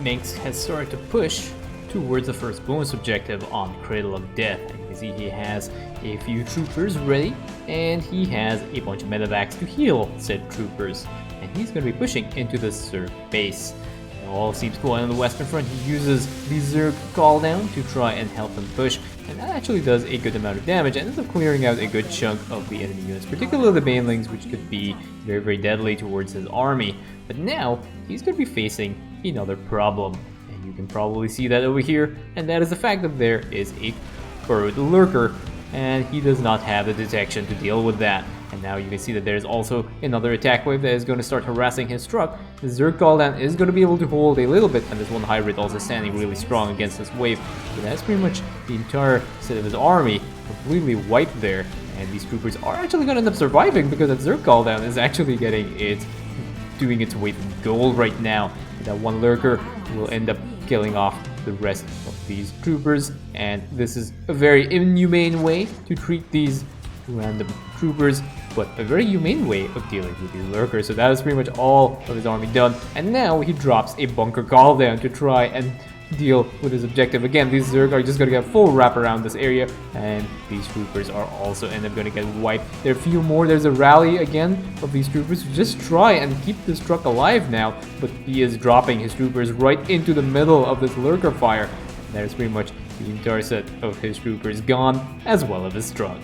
Minx has started to push towards the first bonus objective on Cradle of Death. And you can see he has a few troopers ready, and he has a bunch of medevacs to heal said troopers. And he's going to be pushing into the Zerg base. And all seems going on the western front. He uses the Zerg call down to try and help him push, and that actually does a good amount of damage and ends up clearing out a good chunk of the enemy units, particularly the banelings, which could be very, very deadly towards his army. But now he's going to be facing another problem, and you can probably see that over here, and that is the fact that there is a burrowed lurker, and he does not have the detection to deal with that. And now you can see that there's also another attack wave that is going to start harassing his truck. The Zerg Gul'dan is going to be able to hold a little bit, and this one hybrid also standing really strong against this wave. So that's pretty much the entire set of his army completely wiped there. And these troopers are actually going to end up surviving because that Zerg Gul'dan is actually doing its weight in gold right now. And that one lurker will end up killing off the rest of these troopers. And this is a very inhumane way to treat these random troopers, but a very humane way of dealing with these lurkers. So that is pretty much all of his army done, and now he drops a bunker call down to try and deal with his objective. Again, these Zerg are just gonna get full wrap around this area, and these troopers are also end up gonna get wiped. There are a few more. There's a rally again of these troopers to just try and keep this truck alive now, but he is dropping his troopers right into the middle of this lurker fire. That is pretty much the entire set of his troopers gone, as well as his truck.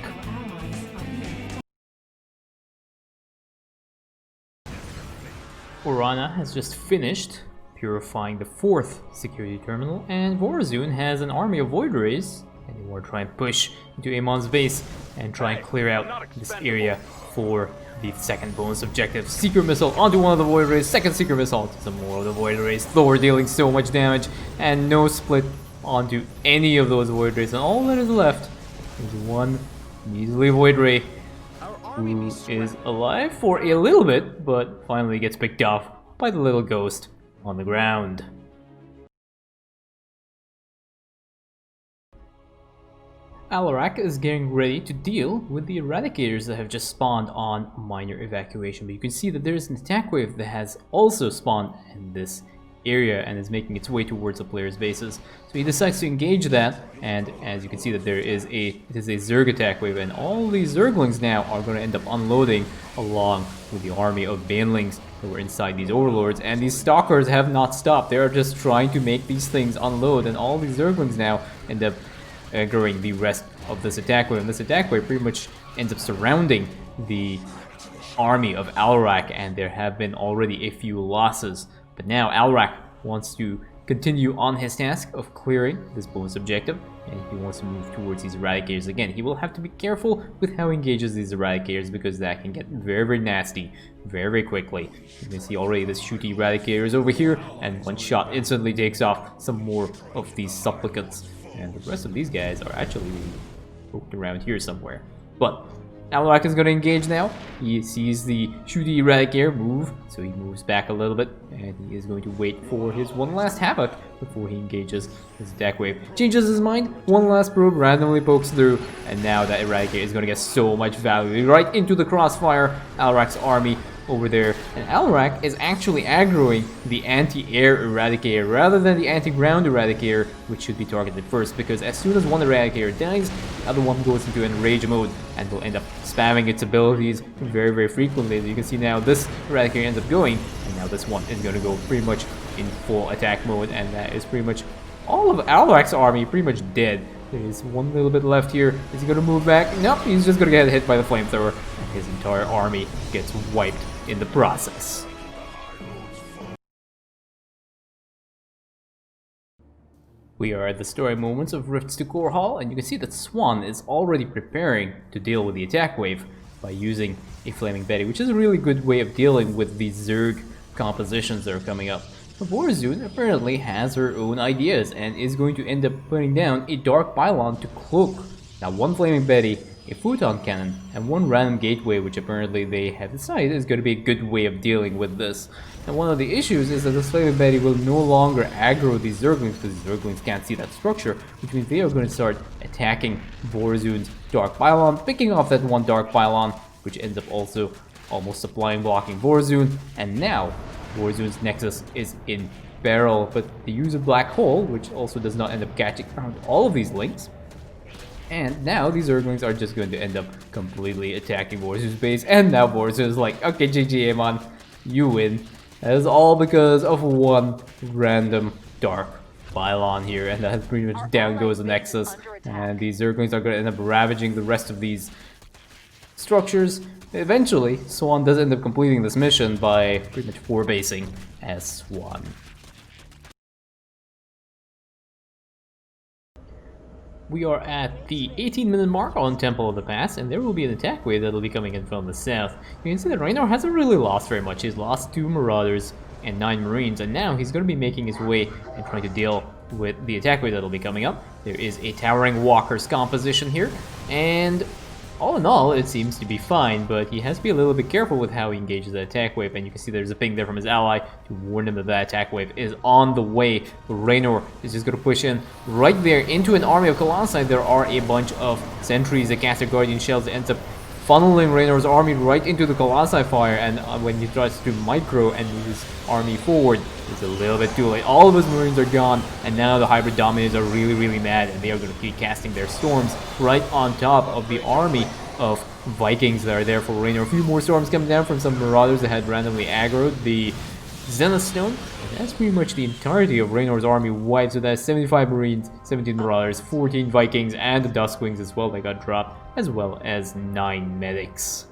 Borana has just finished purifying the 4th security terminal, and Vorazun has an army of Void Rays, and they want to try and push into Amon's base and try and clear out this area for the 2nd bonus objective. Secret Missile onto one of the Void Rays, 2nd Secret Missile onto some more of the Void Rays. Thor dealing so much damage, and no split onto any of those Void Rays, and all that is left is one measly Void Ray, who is alive for a little bit, but finally gets picked off by the little ghost on the ground. Alarak is getting ready to deal with the Eradicators that have just spawned on minor evacuation, but you can see that there is an attack wave that has also spawned in this area and is making its way towards the player's bases. So he decides to engage that, and as you can see that it is a Zerg attack wave, and all these Zerglings now are going to end up unloading along with the army of Banelings that were inside these Overlords, and these Stalkers have not stopped. They are just trying to make these things unload, and all these Zerglings now end up aggroing the rest of this attack wave, and this attack wave pretty much ends up surrounding the army of Alarak, and there have been already a few losses. But now Alarak wants to continue on his task of clearing this bonus objective, and he wants to move towards these Eradicators again. He will have to be careful with how he engages these Eradicators, because that can get very, very nasty very, very quickly. You can see already this shooty Eradicators over here, and one shot instantly takes off some more of these Supplicants. And the rest of these guys are actually poked around here somewhere. But Alarak is going to engage now. He sees the shooty Eradicator move, so he moves back a little bit, and he is going to wait for his one last Havoc before he engages his attack wave. Changes his mind, one last probe randomly pokes through, and now that Eradicator is going to get so much value right into the crossfire. Alarak's army over there, and Alarak is actually aggroing the anti-air Eradicator rather than the anti-ground Eradicator, which should be targeted first, because as soon as one Eradicator dies, the other one goes into enrage mode and will end up spamming its abilities very, very frequently. As you can see now, this Eradicator ends up going, and now this one is going to go pretty much in full attack mode, and that is pretty much all of Alarak's army pretty much dead. There's one little bit left here. Is he going to move back? Nope, he's just going to get hit by the flamethrower, and his entire army gets wiped in the process. We are at the story moments of Rifts to Core Hall, and you can see that Swann is already preparing to deal with the attack wave by using a Flaming Betty, which is a really good way of dealing with these Zerg compositions that are coming up. But Vorazun apparently has her own ideas and is going to end up putting down a Dark Pylon to cloak. Now, one Flaming Betty, a Photon Cannon, and one random gateway, which apparently they have decided is going to be a good way of dealing with this. And one of the issues is that this Flaming Betty will no longer aggro these Zerglings, because the Zerglings can't see that structure, which means they are going to start attacking Vorazun's Dark Pylon, picking off that one Dark Pylon, which ends up also almost supplying blocking Vorazun, and now Vorazun's Nexus is in barrel, but they use a black hole, which also does not end up catching around all of these links. And now these Zerglings are just going to end up completely attacking Vorazun's base, and now Vorazun is like, okay, GG Amon, you win. That is all because of one random dark pylon here, and that pretty much down goes the Nexus, and these Zerglings are going to end up ravaging the rest of these structures. Eventually, Swann does end up completing this mission by pretty much 4-basing as Swann. We are at the 18-minute mark on Temple of the Past, and there will be an attack wave that will be coming in from the south. You can see that Raynor hasn't really lost very much. He's lost 2 Marauders and 9 Marines, and now he's going to be making his way and trying to deal with the attack wave that will be coming up. There is a Towering Walker's composition here, and all in all, it seems to be fine, but he has to be a little bit careful with how he engages the attack wave, and you can see there's a ping there from his ally to warn him that that attack wave is on the way. Raynor is just going to push in right there into an army of Colossi. There are a bunch of sentries that cast their Guardian Shells that ends up funneling Raynor's army right into the Colossi fire, and when he tries to micro and move his army forward, it's a little bit too late. All of his Marines are gone, and now the Hybrid Dominators are really mad, and they are going to keep casting their storms right on top of the army of Vikings that are there for Raynor. A few more storms coming down from some Marauders that had randomly aggroed the Zenith Stone. And that's pretty much the entirety of Raynor's army wiped, so that's 75 Marines, 17 Marauders, 14 Vikings, and the Duskwings as well that got dropped, as well as 9 Medics.